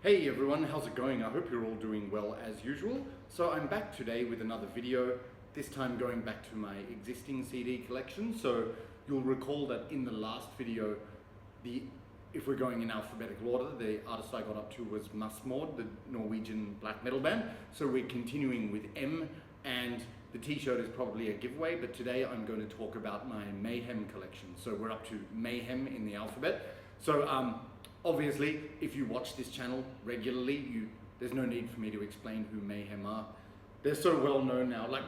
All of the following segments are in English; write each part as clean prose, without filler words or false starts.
Hey everyone, how's it going? I hope you're all doing well as usual. So I'm back today with another video, this time going back to my existing CD collection. So you'll recall that in the last video, if we're going in alphabetical order, the artist I got up to was Masmord, the Norwegian black metal band. So we're continuing with M, and the t-shirt is probably a giveaway, but today I'm going to talk about my Mayhem collection. So we're up to Mayhem in the alphabet. So obviously, if you watch this channel regularly, there's no need for me to explain who Mayhem are. They're so well known now, like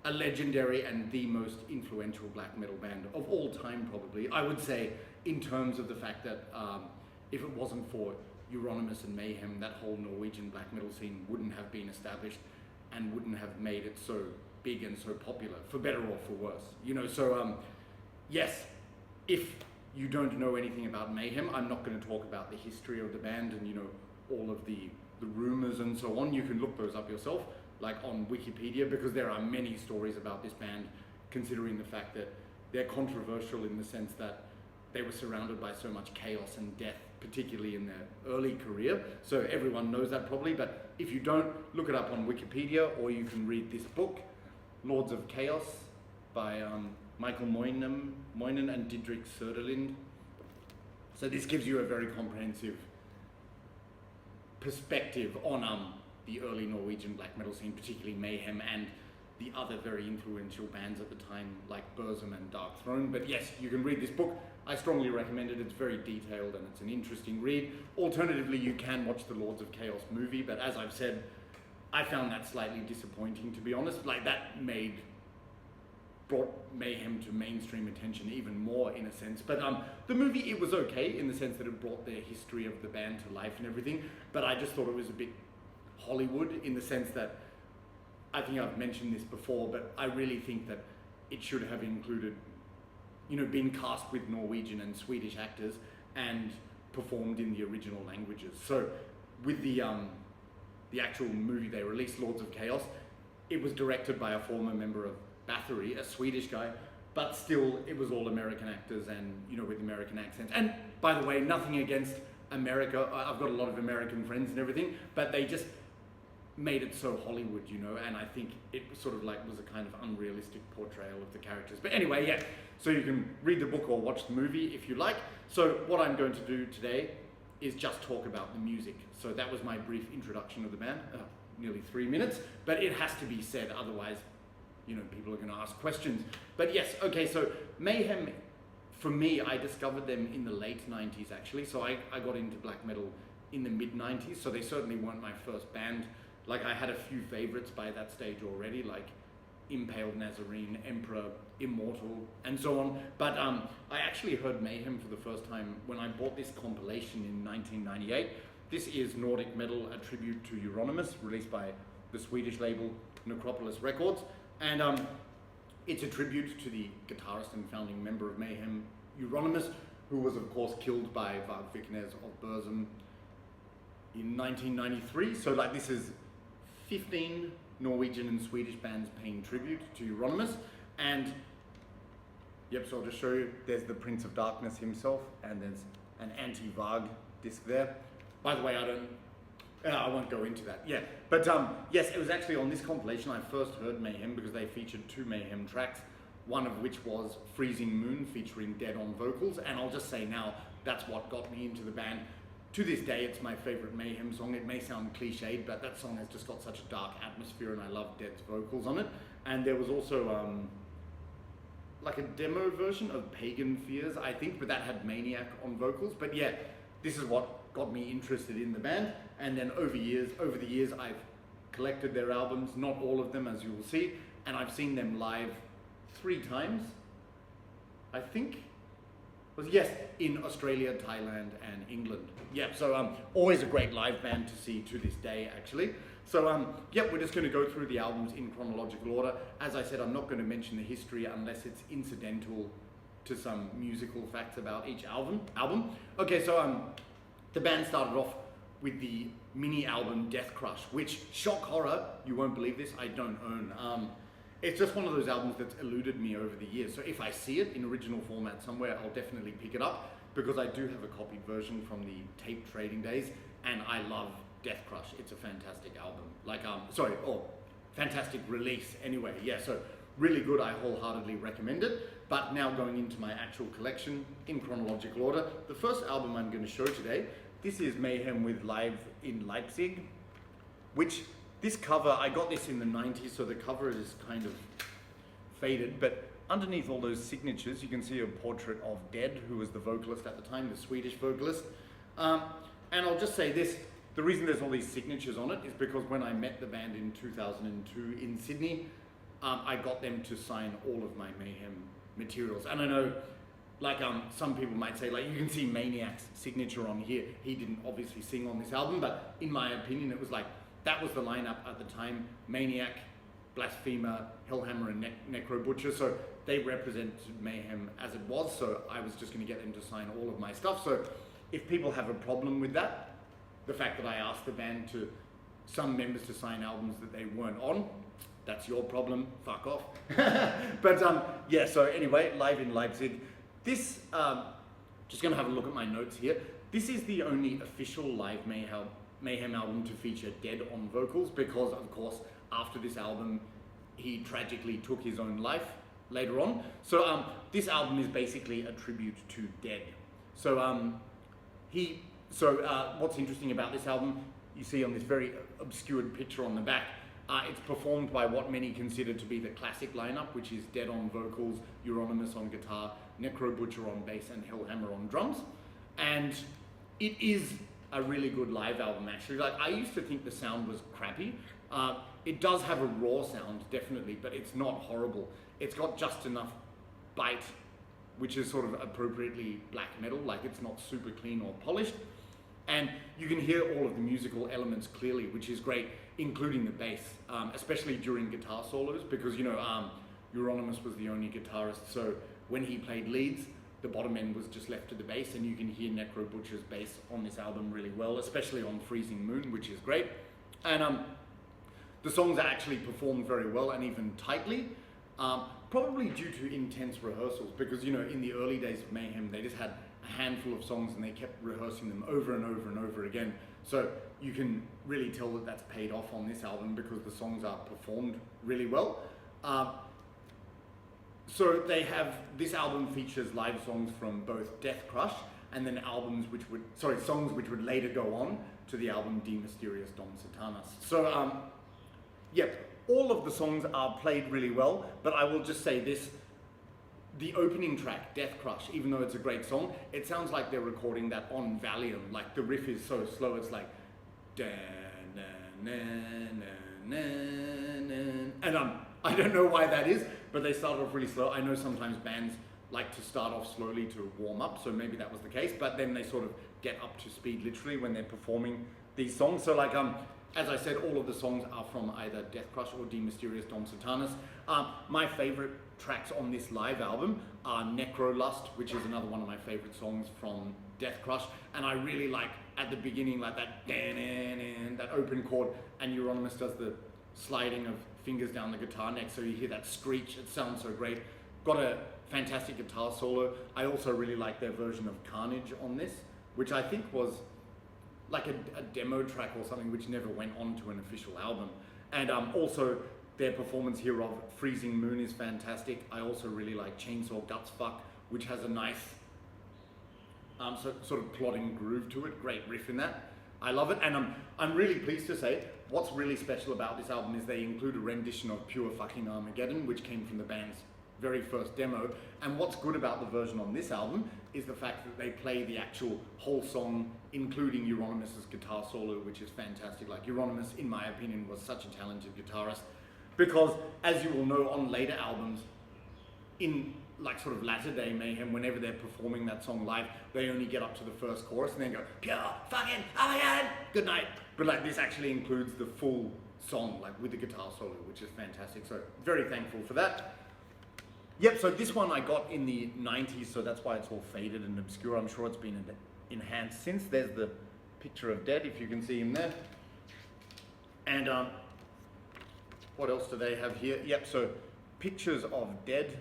a legendary and the most influential black metal band of all time probably. I would say in terms of the fact that if it wasn't for Euronymous and Mayhem, that whole Norwegian black metal scene wouldn't have been established and wouldn't have made it so big and so popular, for better or for worse. You know, so yes, if you don't know anything about Mayhem, I'm not going to talk about the history of the band and, you know, all of the rumors and so on. You can look those up yourself, like on Wikipedia, because there are many stories about this band, considering the fact that they're controversial in the sense that they were surrounded by so much chaos and death, particularly in their early career. So everyone knows that probably, but if you don't, look it up on Wikipedia, or you can read this book, Lords of Chaos, by Michael Moynihan and Didrik Söderlind. So this gives you a very comprehensive perspective on the early Norwegian black metal scene, particularly Mayhem and the other very influential bands at the time like Burzum and Dark Throne. But yes, you can read this book. I strongly recommend it. It's very detailed and it's an interesting read. Alternatively, you can watch the Lords of Chaos movie, but as I've said, I found that slightly disappointing, to be honest. Like, that brought Mayhem to mainstream attention even more, in a sense. But the movie, it was okay in the sense that it brought the history of the band to life and everything, but I just thought it was a bit Hollywood in the sense that, I think I've mentioned this before, but I really think that it should have included, you know, been cast with Norwegian and Swedish actors and performed in the original languages. So with the actual movie they released, Lords of Chaos, it was directed by a former member of Bathory, a Swedish guy, but still it was all American actors and, you know, with American accents. And by the way, nothing against America, I've got a lot of American friends and everything, but they just made it so Hollywood, you know, and I think it sort of like was a kind of unrealistic portrayal of the characters. But anyway, yeah, so you can read the book or watch the movie if you like. So what I'm going to do today is just talk about the music. So that was my brief introduction of the band, nearly 3 minutes, but it has to be said, otherwise, you know, people are going to ask questions. But yes, okay, so Mayhem, for me, I discovered them in the late 90s actually. So I got into black metal in the mid 90s, so they certainly weren't my first band. Like, I had a few favorites by that stage already, like Impaled Nazarene, Emperor, Immortal, and so on. But I actually heard Mayhem for the first time when I bought this compilation in 1998. This is Nordic Metal, a tribute to Euronymous, released by the Swedish label Necropolis Records. And it's a tribute to the guitarist and founding member of Mayhem, Euronymous, who was of course killed by Varg Vikernes of Burzum in 1993. So like, this is 15 Norwegian and Swedish bands paying tribute to Euronymous. And yep, so I'll just show you, there's the Prince of Darkness himself, and there's an anti-Varg disc there. By the way, I won't go into that. Yeah, but yes, it was actually on this compilation I first heard Mayhem because they featured 2 Mayhem tracks, one of which was Freezing Moon featuring Dead on vocals, and I'll just say now, that's what got me into the band. To this day, it's my favorite Mayhem song. It may sound cliched, but that song has just got such a dark atmosphere, and I love Dead's vocals on it. And there was also like a demo version of Pagan Fears, I think, but that had Maniac on vocals. But yeah, this is what got me interested in the band. And then over the years, I've collected their albums, not all of them, as you will see, and I've seen them live 3 times, I think. Yes, in Australia, Thailand, and England. Yeah, so always a great live band to see to this day, actually. So yeah, we're just going to go through the albums in chronological order. As I said, I'm not going to mention the history unless it's incidental to some musical facts about each album. Okay, so the band started off with the mini album Death Crush, which, shock horror, you won't believe this, I don't own. It's just one of those albums that's eluded me over the years. So if I see it in original format somewhere, I'll definitely pick it up, because I do have a copied version from the tape trading days. and I love Death Crush. It's a fantastic album. Fantastic release anyway. Yeah, so really good. I wholeheartedly recommend it. But now going into my actual collection in chronological order. The first album I'm going to show today, this is Mayhem with Live in Leipzig, which this cover, I got this in the 90s, so the cover is kind of faded, but underneath all those signatures, you can see a portrait of Dead, who was the vocalist at the time, the Swedish vocalist. And I'll just say this, the reason there's all these signatures on it is because when I met the band in 2002 in Sydney, I got them to sign all of my Mayhem materials. And I know, some people might say, you can see Maniac's signature on here. He didn't obviously sing on this album, but in my opinion, it was that was the lineup at the time: Maniac, Blasphemer, Hellhammer, and Necro Butcher. So they represented Mayhem as it was. So I was just going to get them to sign all of my stuff. So if people have a problem with that, the fact that I asked the band some members to sign albums that they weren't on, that's your problem. Fuck off. But yeah. So anyway, Live in Leipzig. This just going to have a look at my notes here. This is the only official live Mayhem album to feature Dead on vocals, because of course after this album he tragically took his own life later on. So this album is basically a tribute to Dead. So what's interesting about this album, you see on this very obscured picture on the back, it's performed by what many consider to be the classic lineup, which is Dead on vocals, Euronymous on guitar, Necro Butcher on bass, and Hellhammer on drums. And it is a really good live album, actually. I used to think the sound was crappy. It does have a raw sound, definitely, but it's not horrible. It's got just enough bite, which is sort of appropriately black metal. It's not super clean or polished. And you can hear all of the musical elements clearly, which is great, including the bass, especially during guitar solos, because, Euronymous was the only guitarist, so when he played leads, the bottom end was just left to the bass, and you can hear Necro Butcher's bass on this album really well, especially on Freezing Moon, which is great. And the songs are actually performed very well and even tightly, probably due to intense rehearsals, because, in the early days of Mayhem, they just had a handful of songs and they kept rehearsing them over and over and over again. So you can really tell that that's paid off on this album because the songs are performed really well. So this album features live songs from both Death Crush and then songs which would later go on to the album Mysteriis Dom Satanas. So all of the songs are played really well, but I will just say this, the opening track, Death Crush, even though it's a great song, it sounds like they're recording that on Valium. The riff is so slow, it's like da na na na na na, and I don't know why that is, but they start off really slow. I know sometimes bands like to start off slowly to warm up, so maybe that was the case, but then they sort of get up to speed literally when they're performing these songs. So as I said, all of the songs are from either Death Crush or Mysteriis Dom Satanas. My favorite tracks on this live album are Necro Lust, which is another one of my favorite songs from Death Crush, and I really like at the beginning that open chord, and Euronymous does the sliding of fingers down the guitar neck, so you hear that screech. It sounds so great. Got a fantastic guitar solo. I also really like their version of Carnage on this, which I think was a demo track or something, which never went on to an official album. And also their performance here of Freezing Moon is fantastic. I also really like Chainsaw Guts Fuck, which has a nice sort of plodding groove to it. Great riff in that. I love it, and I'm really pleased to say what's really special about this album is they include a rendition of Pure Fucking Armageddon, which came from the band's very first demo. And what's good about the version on this album is the fact that they play the actual whole song, including Euronymous' guitar solo, which is fantastic. Euronymous, in my opinion, was such a talented guitarist, because as you will know on later albums, in sort of latter day Mayhem, whenever they're performing that song live, they only get up to the first chorus and then go, Pure Fucking Armageddon, good night. But this actually includes the full song, with the guitar solo, which is fantastic. So very thankful for that. Yep, so this one I got in the 90s, so that's why it's all faded and obscure. I'm sure it's been enhanced since. There's the picture of Dead, if you can see him there. And what else do they have here? Yep, so pictures of Dead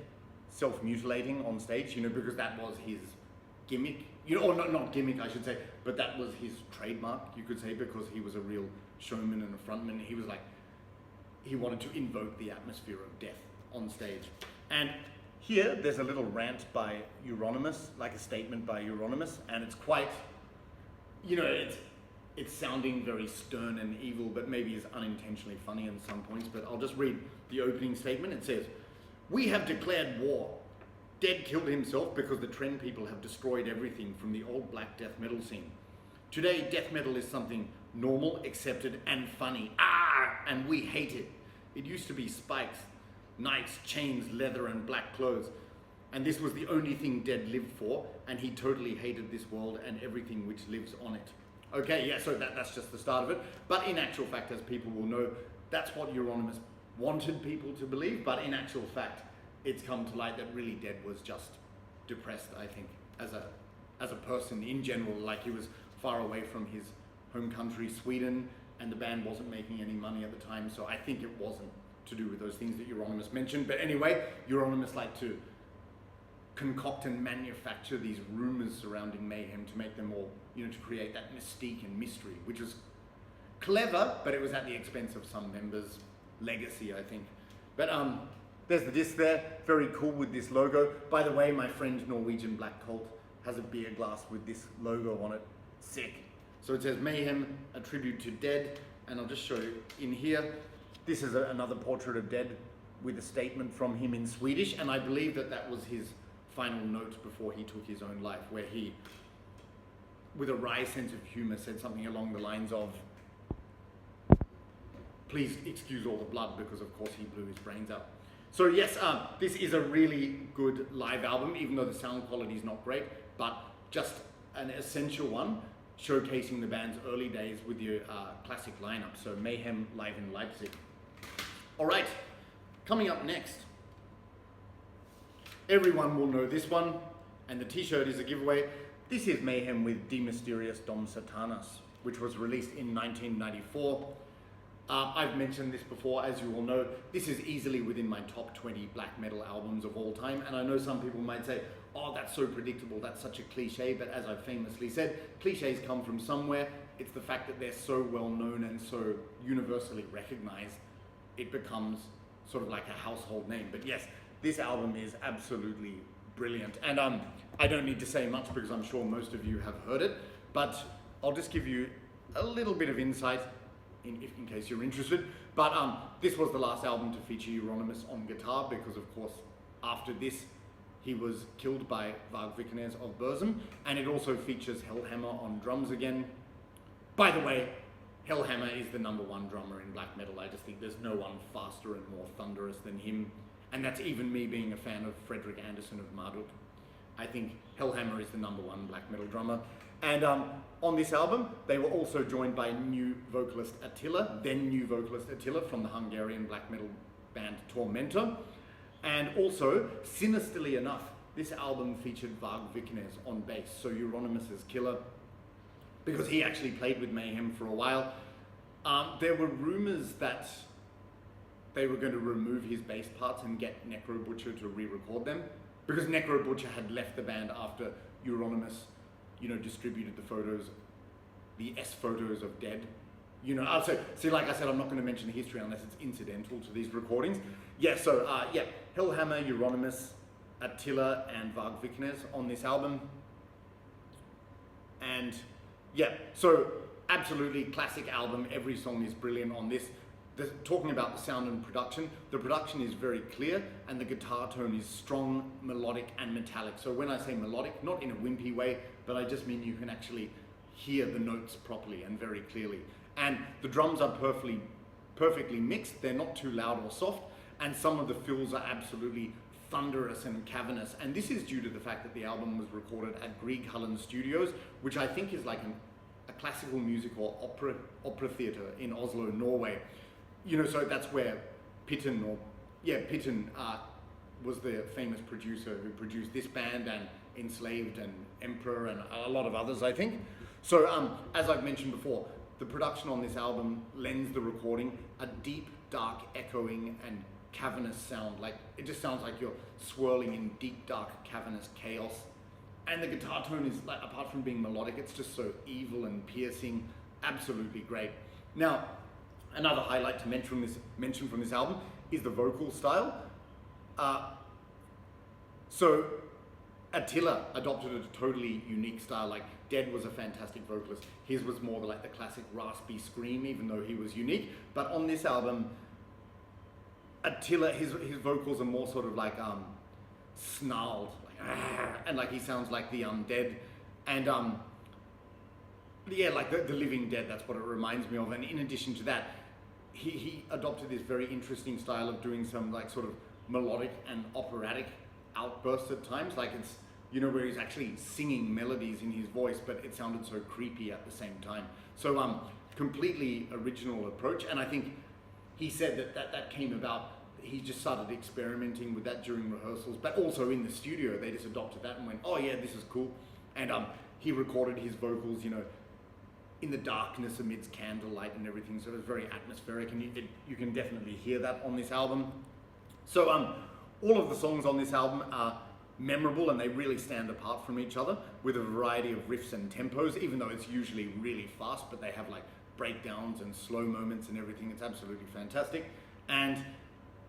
self-mutilating on stage, because that was his gimmick, you know, or not gimmick, I should say, but that was his trademark, you could say, because he was a real showman and a frontman. He was like, he wanted to invoke the atmosphere of death on stage. And here, there's a little rant by Euronymous, like a statement by Euronymous, and it's quite, you know, it's sounding very stern and evil, but maybe is unintentionally funny in some points. But I'll just read the opening statement. It says, "We have declared war. Dead killed himself because the trend people have destroyed everything from the old black death metal scene. Today, death metal is something normal, accepted, and funny. And we hate it. It used to be spikes, knights, chains, leather, and black clothes. And this was the only thing Dead lived for, and he totally hated this world and everything which lives on it." Okay, yeah, so that's just the start of it. But in actual fact, as people will know, that's what Euronymous wanted people to believe, but in actual fact, it's come to light that really Dead was just depressed, I think, as a person in general. Like, he was far away from his home country, Sweden, and the band wasn't making any money at the time, so I think it wasn't to do with those things that Euronymous mentioned. But anyway, Euronymous liked to concoct and manufacture these rumors surrounding Mayhem to make them all, you know, to create that mystique and mystery, which was clever, but it was at the expense of some members' legacy, I think. But there's the disc there, very cool with this logo. By the way, my friend Norwegian Black Cult has a beer glass with this logo on it. Sick. So it says Mayhem, a tribute to Dead, and I'll just show you in here. This is another portrait of Dead with a statement from him in Swedish, and I believe that was his final note before he took his own life, where he, with a wry sense of humor, said something along the lines of, "Please excuse all the blood," because of course he blew his brains out. So yes, this is a really good live album, even though the sound quality is not great, but just an essential one, showcasing the band's early days with your classic lineup. So Mayhem live in Leipzig. All right, coming up next, everyone will know this one, and the t-shirt is a giveaway. This is Mayhem with Mysteriis Dom Satanas, which was released in 1994. I've mentioned this before, as you all know. This is easily within my top 20 black metal albums of all time, and I know some people might say, "Oh, that's so predictable, that's such a cliche," but as I've famously said, cliches come from somewhere. It's the fact that they're so well known and so universally recognized, it becomes sort of like a household name. But yes, this album is absolutely brilliant, and I don't need to say much because I'm sure most of you have heard it, but I'll just give you a little bit of insight in case you're interested. But this was the last album to feature Euronymous on guitar, because of course after this he was killed by Varg Vikernes of Burzum, and it also features Hellhammer on drums again. By the way, Hellhammer is the #1 drummer in black metal. I just think there's no one faster and more thunderous than him, and that's even me being a fan of Fredrik Andersson of Marduk. I think Hellhammer is the #1 black metal drummer. And on this album, they were also joined by new vocalist Attila from the Hungarian black metal band Tormentor. And also, sinisterly enough, this album featured Varg Vikernes on bass, so Euronymous' killer, because he actually played with Mayhem for a while. There were rumors that they were going to remove his bass parts and get Necro Butcher to re-record them, because Necro Butcher had left the band after Euronymous, you know, distributed the photos, the S photos of Dead. You know, like I said, I'm not going to mention the history unless it's incidental to these recordings. Yeah, so Hellhammer, Euronymous, Attila, and Varg Vikernes on this album. And yeah, so absolutely classic album. Every song is brilliant on this. Talking about the sound and production, the production is very clear and the guitar tone is strong, melodic, and metallic. So when I say melodic, not in a wimpy way, but I just mean you can actually hear the notes properly and very clearly. And the drums are perfectly mixed. They're not too loud or soft, and some of the fills are absolutely thunderous and cavernous. And this is due to the fact that the album was recorded at Grieghallen Studios, which I think is like a classical music or opera theatre in Oslo, Norway. You know, so that's where Pitten was the famous producer who produced this band and Enslaved and Emperor and a lot of others, I think. So as I've mentioned before, the production on this album lends the recording a deep, dark, echoing and cavernous sound. Like, it just sounds like you're swirling in deep, dark, cavernous chaos. And the guitar tone is, like, apart from being melodic, it's just so evil and piercing, absolutely great. Now, another highlight to mention from this album is the vocal style. So Attila adopted a totally unique style. Like, Dead was a fantastic vocalist. His was more like the classic raspy scream, even though he was unique. But on this album, Attila, his vocals are more sort of like snarled, like, and like he sounds like the undead, and yeah, like the living dead. That's what it reminds me of. And in addition to that, he adopted this very interesting style of doing some like sort of melodic and operatic outbursts at times. Like, it's, you know, where he's actually singing melodies in his voice, but it sounded so creepy at the same time. So completely original approach. And I think he said that came about, he just started experimenting with that during rehearsals, but also in the studio they just adopted that and went, oh yeah, this is cool. And he recorded his vocals, you know, in the darkness amidst candlelight and everything, so it was very atmospheric, and you can definitely hear that on this album. So all of the songs on this album are memorable, and they really stand apart from each other with a variety of riffs and tempos, even though it's usually really fast, but they have like breakdowns and slow moments and everything. It's absolutely fantastic. And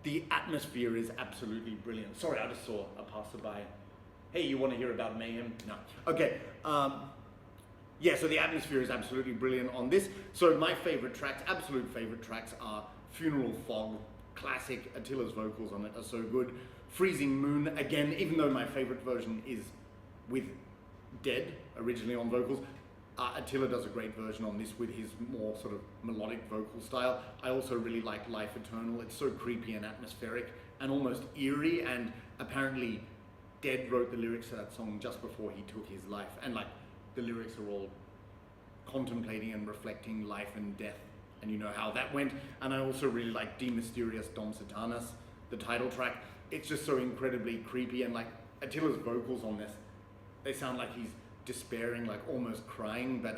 the atmosphere is absolutely brilliant. Sorry, I just saw a passerby. Hey, you want to hear about Mayhem? No. Okay. Yeah, so the atmosphere is absolutely brilliant on this. So my favorite tracks, absolute favorite tracks, are Funeral Fog. Classic. Attila's vocals on it are so good. Freezing Moon, again, even though my favorite version is with Dead originally on vocals, Attila does a great version on this with his more sort of melodic vocal style. I also really like Life Eternal. It's so creepy and atmospheric and almost eerie, and apparently Dead wrote the lyrics to that song just before he took his life, and like the lyrics are all contemplating and reflecting life and death, and you know how that went. And I also really like Mysteriis Dom Satanas, the title track. It's just so incredibly creepy, and like Attila's vocals on this, they sound like he's despairing, like almost crying, but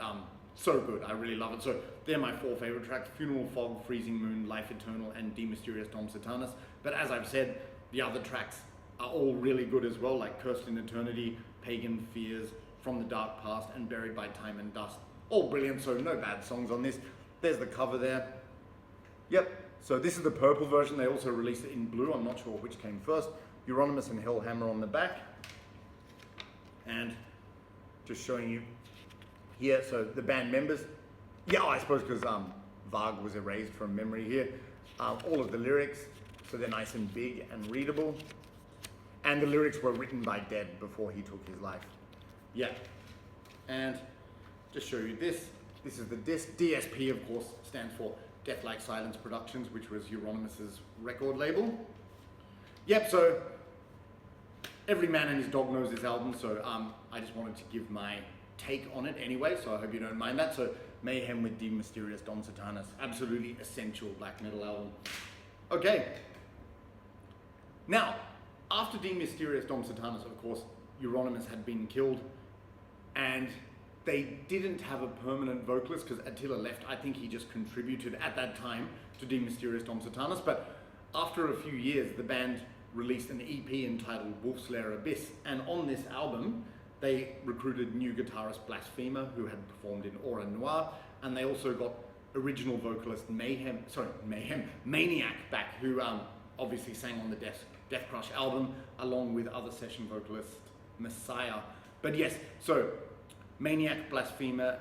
so good. I really love it. So they're my 4 favorite tracks: Funeral Fog, Freezing Moon, Life Eternal, and Mysteriis Dom Satanas. But as I've said, the other tracks are all really good as well, like Cursed in Eternity, Pagan Fears, From the Dark Past, and Buried by Time and Dust. All brilliant, so no bad songs on this. There's the cover there. Yep. So this is the purple version. They also released it in blue. I'm not sure which came first. Euronymous and Hellhammer on the back. And just showing you here, so the band members. Yeah, I suppose because Varg was erased from memory here. All of the lyrics, so they're nice and big and readable. And the lyrics were written by Dead before he took his life. Yeah. And just show you this. This is the disc. DSP, of course, stands for Death Like Silence Productions, which was Euronymous' record label. Yep, so every man and his dog knows this album, so I just wanted to give my take on it anyway, so I hope you don't mind that. So Mayhem with Mysteriis Dom Satanas, absolutely essential black metal album. Okay. Now, after Mysteriis Dom Satanas, of course, Euronymous had been killed, and they didn't have a permanent vocalist because Attila left. I think he just contributed at that time to Mysteriis Dom Satanas. But after a few years, the band released an EP entitled Wolf's Lair Abyss. And on this album, they recruited new guitarist Blasphemer, who had performed in Aura Noir. And they also got original vocalist Maniac back, who obviously sang on the Death Crush album, along with other session vocalist Messiah. But yes, so Maniac, Blasphemer,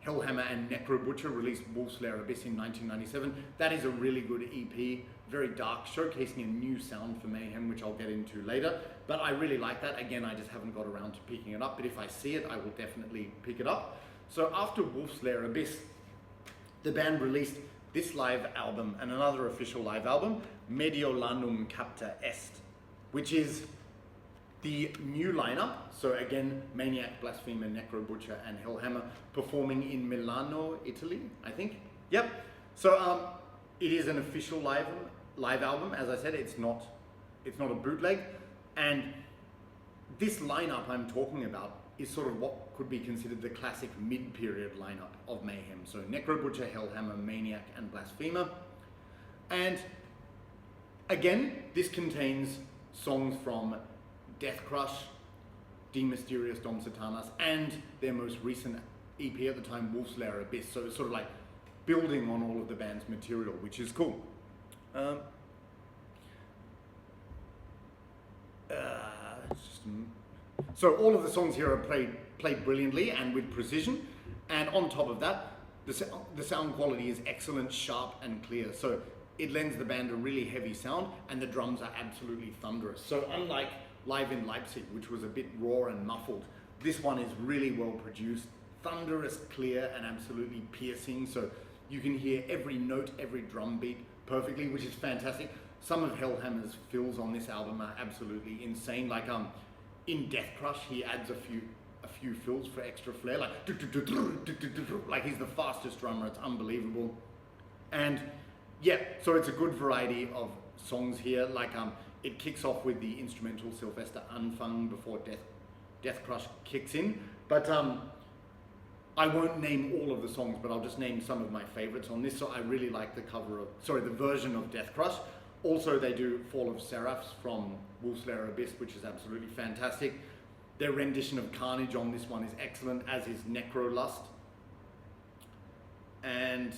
Hellhammer, and Necrobutcher released Wolf's Lair Abyss in 1997. That is a really good EP, very dark, showcasing a new sound for Mayhem, which I'll get into later. But I really like that. Again, I just haven't got around to picking it up, but if I see it, I will definitely pick it up. So after Wolf's Lair Abyss, the band released this live album and another official live album, Mediolanum Capta Est, which is the new lineup. So again, Maniac, Blasphemer, Necrobutcher, and Hellhammer performing in Milano, Italy, I think. Yep. So it is an official live album. As I said, it's not a bootleg. And this lineup I'm talking about is sort of what could be considered the classic mid-period lineup of Mayhem. So Necrobutcher, Hellhammer, Maniac, and Blasphemer. And again, this contains songs from Death Crush, Mysteriis Dom Satanas, and their most recent EP at the time, Ordo Ab Chao. So it's sort of like building on all of the band's material, which is cool. So all of the songs here are played brilliantly and with precision, and on top of that, the sound quality is excellent, sharp and clear. So it lends the band a really heavy sound, and the drums are absolutely thunderous. So unlike live in Leipzig, which was a bit raw and muffled, this one is really well produced, thunderous, clear, and absolutely piercing. So you can hear every note, every drum beat perfectly, which is fantastic. Some of Hellhammer's fills on this album are absolutely insane. Like in Death Crush, he adds a few fills for extra flair, like he's the fastest drummer. It's unbelievable. And yeah, so it's a good variety of songs here. Like it kicks off with the instrumental Sylvester Anfang before Death Crush kicks in. But I won't name all of the songs, but I'll just name some of my favorites on this. So I really like the version of Death Crush. Also, they do Fall of Seraphs from Ordo Ab Chao, which is absolutely fantastic. Their rendition of Carnage on this one is excellent, as is Necrolust. And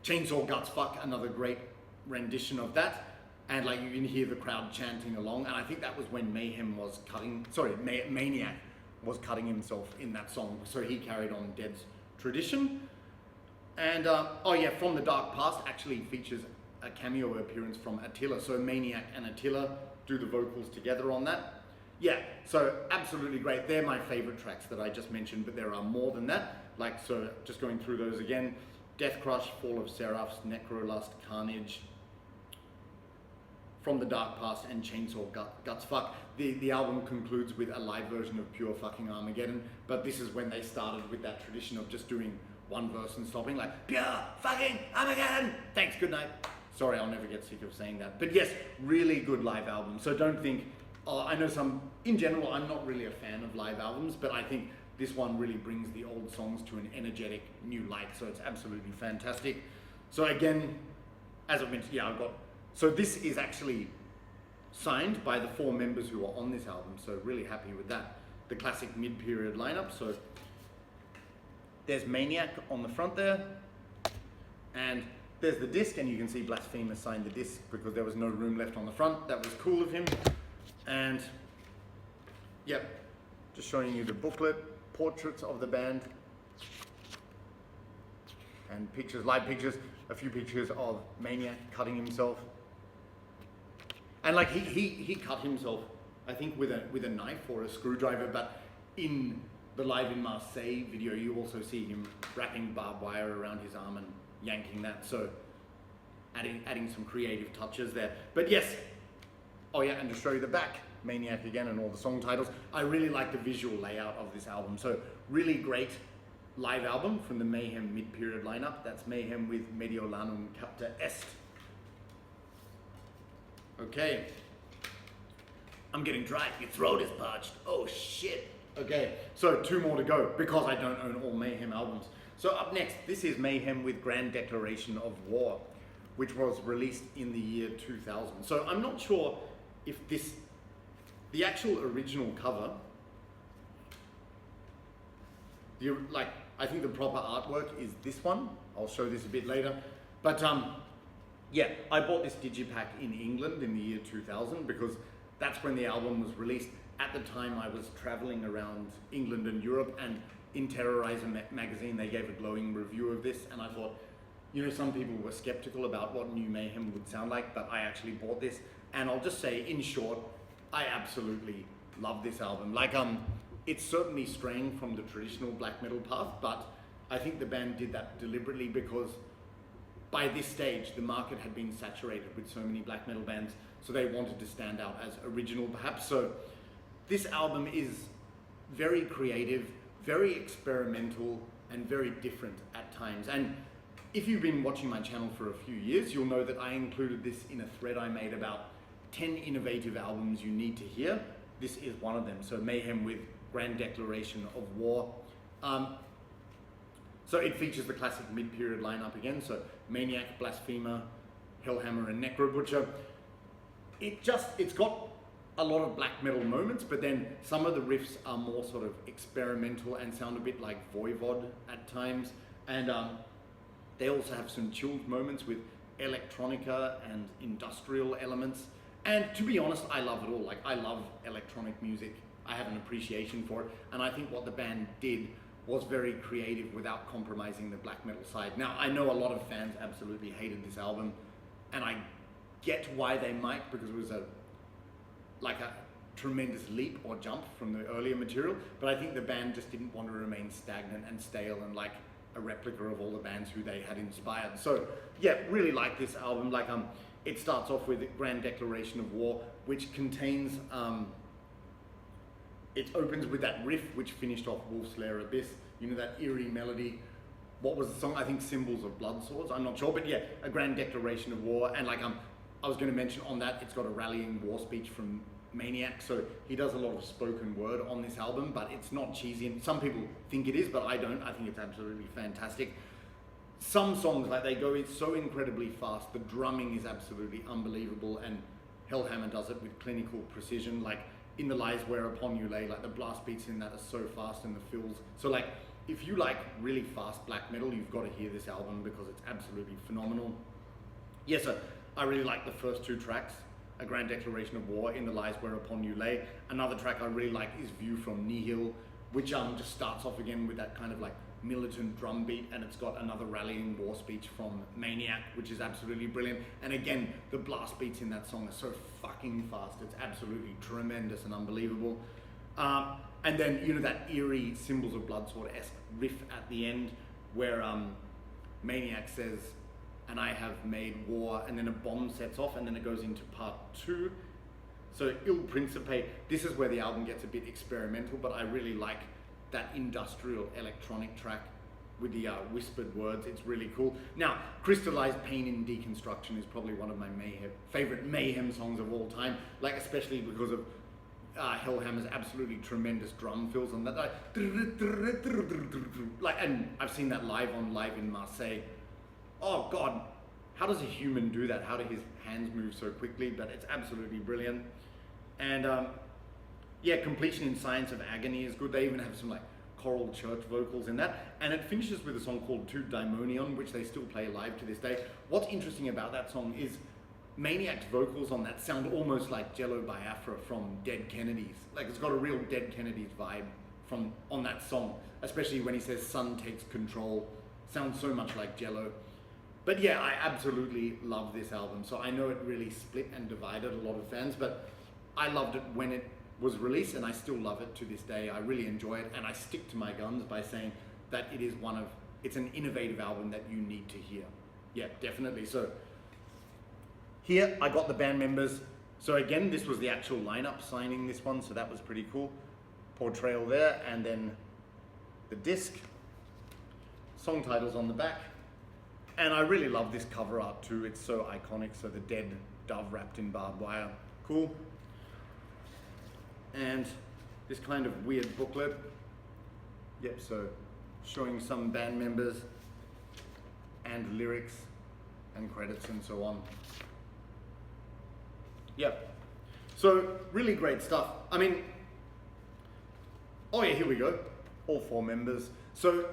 Chainsaw Guts Fuck, another great rendition of that. And like you can hear the crowd chanting along. And I think that was when Maniac was cutting himself in that song. So he carried on Dead's tradition. And From the Dark Past actually features a cameo appearance from Attila. So Maniac and Attila do the vocals together on that. Yeah, so absolutely great. They're my favorite tracks that I just mentioned, but there are more than that. Like, so just going through those again: Death Crush, Fall of Seraphs, Necrolust, Carnage, From the Dark Past, and Chainsaw Guts Fuck. The album concludes with a live version of Pure Fucking Armageddon, but this is when they started with that tradition of just doing one verse and stopping, like, Pure Fucking Armageddon! Thanks, good night. Sorry, I'll never get sick of saying that. But yes, really good live album. So don't think, I know in general, I'm not really a fan of live albums, but I think this one really brings the old songs to an energetic new light. So it's absolutely fantastic. So again, as I mentioned, so this is actually signed by the 4 members who are on this album. So really happy with that. The classic mid-period lineup. So there's Maniac on the front there, and there's the disc, and you can see Blasphemer signed the disc because there was no room left on the front. That was cool of him. And yep, just showing you the booklet, portraits of the band, and pictures, live pictures, a few pictures of Maniac cutting himself. And like he cut himself, I think with a knife or a screwdriver, but in the Live in Marseille video, you also see him wrapping barbed wire around his arm and yanking that, so adding some creative touches there. But yes, and to show you the back, Maniac again and all the song titles. I really like the visual layout of this album. So really great live album from the Mayhem mid-period lineup. That's Mayhem with Mediolanum Capta Est. Okay, I'm getting dry, your throat is parched. Oh shit. Okay, so 2 more to go because I don't own all Mayhem albums. So up next, this is Mayhem with Grand Declaration of War, which was released in the year 2000. So I'm not sure if the actual original cover, I think the proper artwork is this one. I'll show this a bit later. But I bought this digipack in England in the year 2000 because that's when the album was released. At the time, I was traveling around England and Europe, and in Terrorizer magazine, they gave a glowing review of this, and I thought, some people were skeptical about what new Mayhem would sound like, but I actually bought this, and I'll just say, in short, I absolutely love this album. It's certainly straying from the traditional black metal path, but I think the band did that deliberately because by this stage, the market had been saturated with so many black metal bands, so they wanted to stand out as original, perhaps. So this album is very creative, very experimental, and very different at times. And if you've been watching my channel for a few years, you'll know that I included this in a thread I made about 10 innovative albums you need to hear. This is one of them. So Mayhem with Grand Declaration of War. So it features the classic mid-period lineup again. So Maniac, Blasphemer, Hellhammer, and Necrobutcher. It's got a lot of black metal moments, but then some of the riffs are more sort of experimental and sound a bit like Voivod at times. And they also have some chilled moments with electronica and industrial elements. And to be honest, I love it all. Like, I love electronic music. I have an appreciation for it. And I think what the band did was very creative without compromising the black metal side. Now, I know a lot of fans absolutely hated this album, and I get why they might, because it was a tremendous leap or jump from the earlier material, but I think the band just didn't want to remain stagnant and stale and like a replica of all the bands who they had inspired. So yeah, really like this album. Like it starts off with Grand Declaration of War, which contains it opens with that riff which finished off Wolfslayer Abyss, you know, that eerie melody. What was the song? I think Symbols of Blood Swords, I'm not sure, but yeah, a Grand Declaration of War. And like I was going to mention on that, it's got a rallying war speech from Maniac, so he does a lot of spoken word on this album, but it's not cheesy, and some people think it is, but I don't. I think it's absolutely fantastic. Some songs, like, they go so incredibly fast, the drumming is absolutely unbelievable, and Hellhammer does it with clinical precision. Like In the Lies Whereupon You Lay, like the blast beats in that are so fast, and the fills. So like, if you like really fast black metal, you've got to hear this album because it's absolutely phenomenal. Yeah, so I really like the first two tracks, A Grand Declaration of War, In the Lies Whereupon You Lay. Another track I really like is View from Nihil, which just starts off again with that kind of like militant drum beat, and it's got another rallying war speech from Maniac, which is absolutely brilliant. And again, the blast beats in that song are so fucking fast. It's absolutely tremendous and unbelievable. And then, you know, that eerie Symbols of Blood Sword-esque riff at the end where Maniac says, "And I have made war," and then a bomb sets off, and then it goes into part 2. So Il Principe, this is where the album gets a bit experimental, but I really like that industrial electronic track with the whispered words. It's really cool. Now, Crystallized Pain in Deconstruction is probably one of my favorite Mayhem songs of all time, like especially because of Hellhammer's absolutely tremendous drum fills on that. Like, and I've seen that live in Marseille. Oh God, how does a human do that? How do his hands move so quickly? But it's absolutely brilliant. And yeah, Completion in Science of Agony is good. They even have some like choral church vocals in that. And it finishes with a song called Tu Daimonion, which they still play live to this day. What's interesting about that song is Maniac's vocals on that sound almost like Jello Biafra from Dead Kennedys. Like, it's got a real Dead Kennedys vibe on that song, especially when he says "Sun takes control." Sounds so much like Jello. But yeah, I absolutely love this album. So I know it really split and divided a lot of fans, but I loved it when it was released, and I still love it to this day. I really enjoy it, and I stick to my guns by saying that it is it's an innovative album that you need to hear. Yeah, definitely. So here I got the band members. So again, this was the actual lineup signing this one, so that was pretty cool. Portrayal there, and then the disc, song titles on the back. And I really love this cover art too. It's so iconic. So the dead dove wrapped in barbed wire. Cool. And this kind of weird booklet. Yep, so showing some band members and lyrics and credits and so on. Yep. So really great stuff. I mean, oh yeah, here we go. All 4 members. So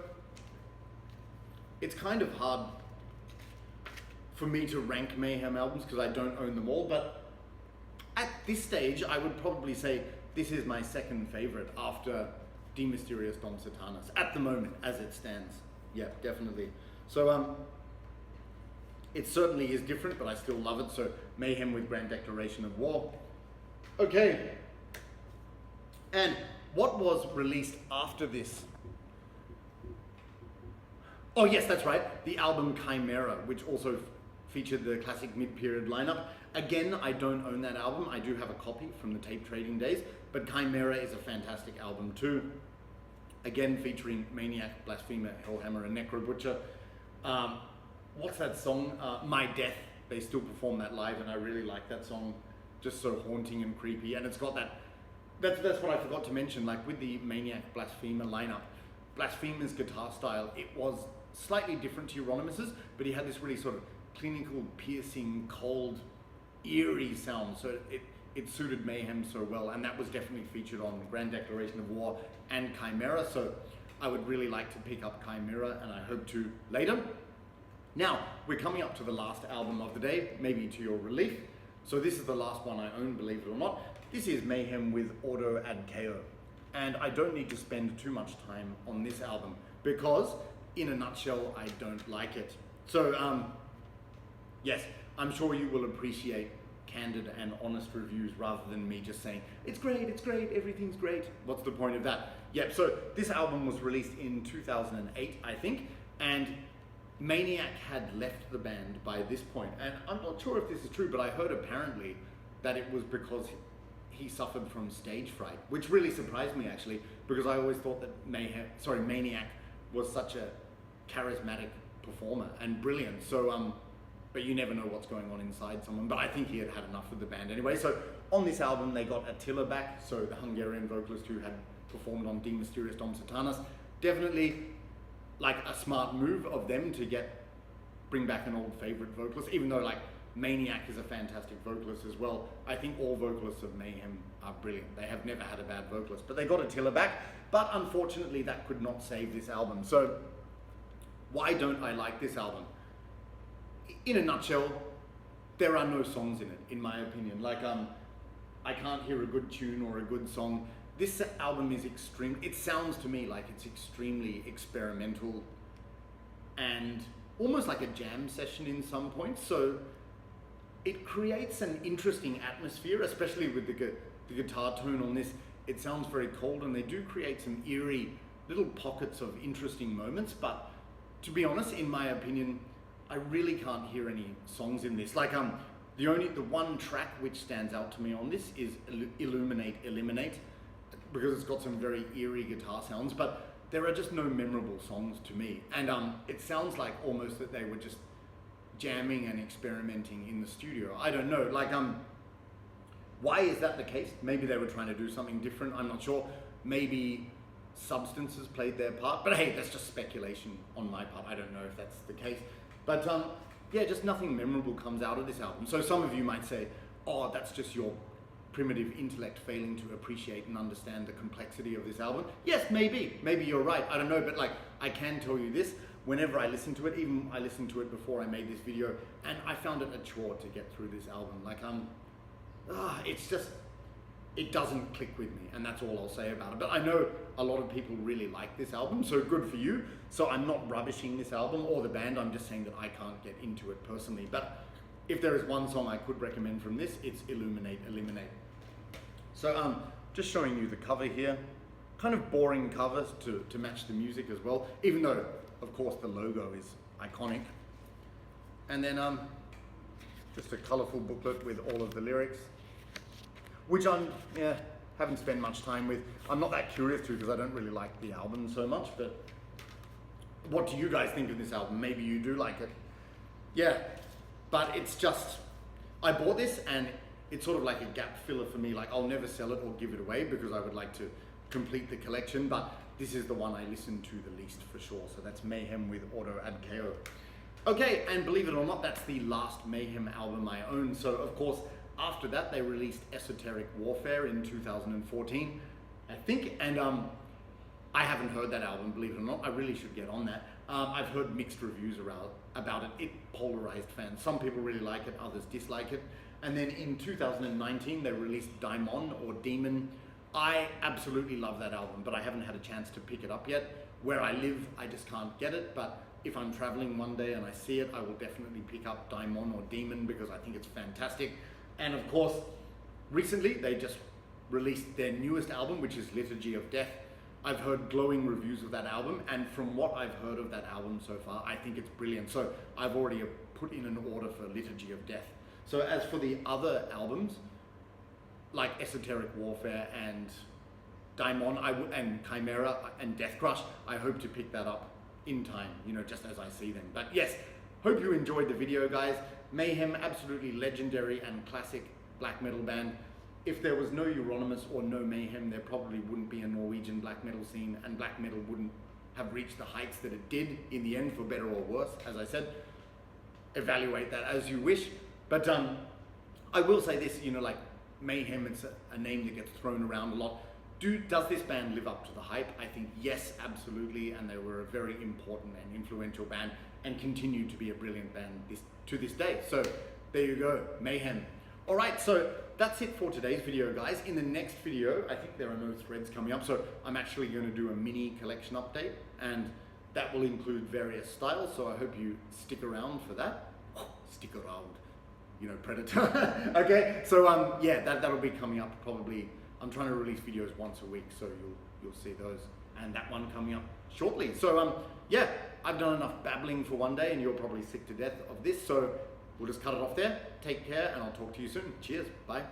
it's kind of hard for me to rank Mayhem albums because I don't own them all, but at this stage I would probably say this is my second favorite after De Mysteriis Dom Satanas at the moment as it stands. Yeah, definitely. So it certainly is different, but I still love it. So Mayhem with Grand Declaration of War. Okay. And what was released after this? Oh yes, that's right. The album Chimera, which also featured the classic mid-period lineup. Again, I don't own that album. I do have a copy from the tape trading days, but Chimera is a fantastic album too. Again, featuring Maniac, Blasphemer, Hellhammer, and Necro Butcher. What's that song? My Death. They still perform that live, and I really like that song. Just so haunting and creepy, and it's got that. That's what I forgot to mention. Like with the Maniac, Blasphemer lineup, Blasphemer's guitar style, it was slightly different to Euronymous', but he had this really sort of clinical, piercing, cold, eerie sound. So it suited Mayhem so well, and that was definitely featured on Grand Declaration of War and Chimera, so I would really like to pick up Chimera, and I hope to later. Now, we're coming up to the last album of the day, maybe to your relief. So this is the last one I own, believe it or not. This is Mayhem with Ordo Ab Chao. And I don't need to spend too much time on this album because, in a nutshell, I don't like it. So, yes, I'm sure you will appreciate candid and honest reviews rather than me just saying, it's great, everything's great. What's the point of that? Yep, so this album was released in 2008, I think, and Maniac had left the band by this point. And I'm not sure if this is true, but I heard apparently that it was because he suffered from stage fright, which really surprised me actually, because I always thought that Maniac was such a charismatic performer and brilliant. So, but you never know what's going on inside someone. But I think he had had enough of the band anyway. So on this album, they got Attila back, so the Hungarian vocalist who had performed on Mysteriis Dom Satanas. Definitely like a smart move of them to bring back an old favorite vocalist, even though like Maniac is a fantastic vocalist as well. I think all vocalists of Mayhem are brilliant. They have never had a bad vocalist, but they got Attila back. But unfortunately, that could not save this album. So why don't I like this album? In a nutshell, there are no songs in it, in my opinion. Like, I can't hear a good tune or a good song. This album is it sounds to me like it's extremely experimental and almost like a jam session in some points. So it creates an interesting atmosphere, especially with the guitar tone on this. It sounds very cold, and they do create some eerie little pockets of interesting moments. But to be honest, in my opinion, I really can't hear any songs in this. Like, the one track which stands out to me on this is Illuminate, Eliminate, because it's got some very eerie guitar sounds, but there are just no memorable songs to me. And it sounds like almost that they were just jamming and experimenting in the studio. I don't know, like, why is that the case? Maybe they were trying to do something different, I'm not sure. Maybe substances played their part, but hey, that's just speculation on my part. I don't know if that's the case. But yeah, just nothing memorable comes out of this album. So some of you might say, oh, that's just your primitive intellect failing to appreciate and understand the complexity of this album. Yes, maybe you're right, I don't know, but like, I can tell you this, whenever I listen to it, even I listened to it before I made this video, and I found it a chore to get through this album. Like, it's just, it doesn't click with me, and that's all I'll say about it. But I know a lot of people really like this album, so good for you. So I'm not rubbishing this album or the band, I'm just saying that I can't get into it personally. But if there is one song I could recommend from this, it's Illuminate, Eliminate. So just showing you the cover here. Kind of boring covers to match the music as well, even though, of course, the logo is iconic. And then just a colourful booklet with all of the lyrics, which haven't spent much time with. I'm not that curious to, because I don't really like the album so much, but what do you guys think of this album? Maybe you do like it. Yeah, but it's just, I bought this and it's sort of like a gap filler for me. Like, I'll never sell it or give it away because I would like to complete the collection, but this is the one I listen to the least for sure. So that's Mayhem with Ordo Ab Chao. Okay, and believe it or not, that's the last Mayhem album I own. So of course, after that, they released Esoteric Warfare in 2014, I think, and I haven't heard that album, believe it or not. I really should get on that. I've heard mixed reviews about it. It polarized fans. Some people really like it, others dislike it. And then in 2019, they released Daimon or Demon. I absolutely love that album, but I haven't had a chance to pick it up yet. Where I live, I just can't get it, but if I'm traveling one day and I see it, I will definitely pick up Daimon or Demon because I think it's fantastic. And of course, recently they just released their newest album, which is Liturgy of Death. I've heard glowing reviews of that album, and from what I've heard of that album so far, I think it's brilliant. So I've already put in an order for Liturgy of Death. So as for the other albums, like Esoteric Warfare and Daimon and Chimera and Death Crush, I hope to pick that up in time, just as I see them. But yes, hope you enjoyed the video, guys. Mayhem, absolutely legendary and classic black metal band. If there was no Euronymous or no Mayhem, there probably wouldn't be a Norwegian black metal scene, and black metal wouldn't have reached the heights that it did in the end, for better or worse. As I said, evaluate that as you wish. But I will say this, like, Mayhem, it's a name that gets thrown around a lot. Does this band live up to the hype? I think yes, absolutely, and they were a very important and influential band and continue to be a brilliant band to this day. So there you go, Mayhem. All right, so that's it for today's video, guys. In the next video, I think there are no threads coming up, so I'm actually going to do a mini collection update, and that will include various styles, so I hope you stick around for that. Stick around, you know, Predator. Okay, so yeah, that'll be coming up probably. I'm trying to release videos once a week, so you'll see those, and that one coming up shortly. So yeah, I've done enough babbling for one day, and you're probably sick to death of this, so we'll just cut it off there. Take care, and I'll talk to you soon. Cheers, bye.